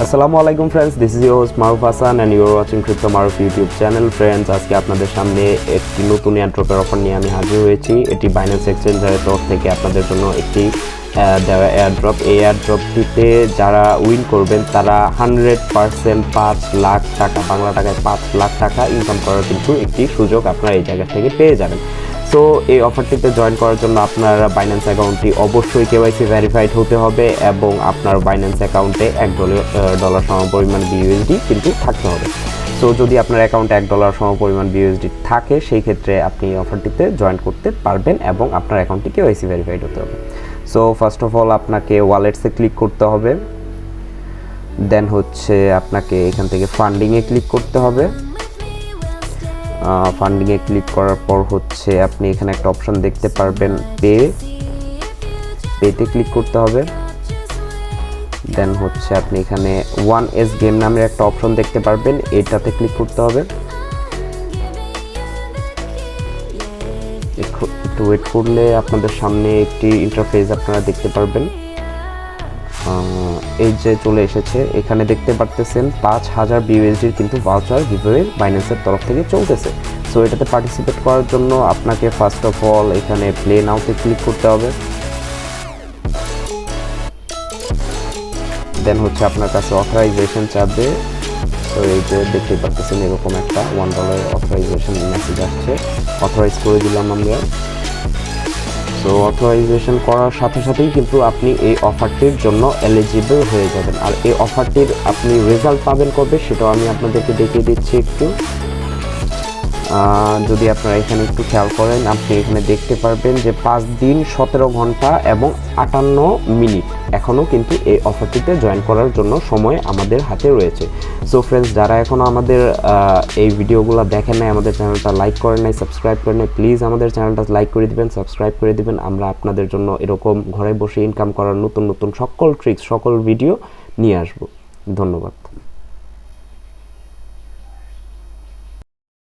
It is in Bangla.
আসসালামু আলাইকুম friends, this is your host Maruf Hasan and you are watching crypto Maruf YouTube channel. Friends, আজকে আপনাদের সামনে একটি নতুন এয়ারড্রপের অফার নিয়ে আমি হাজির হয়েছি। এটি বাইন্যান্স এক্সচেঞ্জের তরফ থেকে আপনাদের জন্য একটি দেওয়া এয়ারড্রপ। এই এয়ারড্রপটিতে যারা উইন করবেন তারা 100% 5 লাখ টাকা, বাংলা টাকায় 5 লাখ টাকা ইনকাম করার কিন্তু একটি সুযোগ আপনারা এই জায়গা থেকে পেয়ে যাবেন। সো এই অফারটিতে জয়েন করার জন্য আপনার বাইন্যান্স অ্যাকাউন্টটি অবশ্যই কেওয়াইসি ভেরিফাইড হতে হবে এবং আপনার বাইন্যান্স অ্যাকাউন্টে $1 সমপরিমাণ BUSD কিন্তু থাকতে হবে। সো যদি আপনার অ্যাকাউন্টে $1 সমপরিমাণ BUSD থাকে, সেই ক্ষেত্রে আপনি এই অফারটিতে জয়েন করতে পারবেন এবং আপনার অ্যাকাউন্টটি কেওয়াইসি ভেরিফাইড হতে হবে। সো ফার্স্ট অফ অল আপনাকে ওয়ালেটসে ক্লিক করতে হবে, দেন হচ্ছে আপনাকে এখান থেকে ফান্ডিংয়ে ক্লিক করতে হবে। ফান্ডিংয়ে ক্লিক করার পর হচ্ছে আপনি এখানে একটা অপশন দেখতে পারবেন, পেতে ক্লিক করতে হবে। দেন হচ্ছে আপনি এখানে 1S গেম নামের একটা অপশন দেখতে পারবেন, এটাতে ক্লিক করতে হবে। একটু ওয়েট করলে আপনাদের সামনে একটি ইন্টারফেস আপনারা দেখতে পারবেন। এই যে চলে এসেছে, এখানে দেখতে পারতেছেন 5000 BUSD কিন্তু ভাউচার গিভওয়ে বাইন্যান্সের তরফ থেকে চলতেছে। সো এটাতে পার্টিসিপেট করার জন্য আপনাকে ফার্স্ট অফ অল এখানে প্লে নাওতে ক্লিক করতে হবে। দেন হচ্ছে আপনার কাছে অথরাইজেশন চাবে। তো এই যে দেখতে পাচ্ছেন এরকম একটা $1 অথরাইজেশন মেসেজ আসছে, অথরাইজ করে দিলাম আমরা। তো অথরাইজেশন করার সাথে সাথেই কিন্তু আপনি এই অফারটির জন্য এলিজিবল হয়ে যাবেন। আর এই অফারটির আপনি রেজাল্ট পাবেন কবে সেটাও আমি আপনাদেরকে দেখিয়ে দিচ্ছি একটু। যদি আপনারা এখানে একটু খেয়াল করেন, আপনি এখানে দেখতে পারবেন যে 5 দিন 17 ঘন্টা এবং 58 মিনিট এখনও কিন্তু এই অফারটিতে জয়েন করার জন্য সময় আমাদের হাতে রয়েছে। সো ফ্রেন্ডস, যারা এখনও আমাদের এই ভিডিওগুলো দেখেন নাই, আমাদের চ্যানেলটা লাইক করেন নাই, সাবস্ক্রাইব করেন নাই, প্লিজ আমাদের চ্যানেলটা লাইক করে দিবেন, সাবস্ক্রাইব করে দিবেন। আমরা আপনাদের জন্য এরকম ঘরে বসে ইনকাম করার নতুন নতুন সকল ট্রিক্স, সকল ভিডিও নিয়ে আসব। ধন্যবাদ।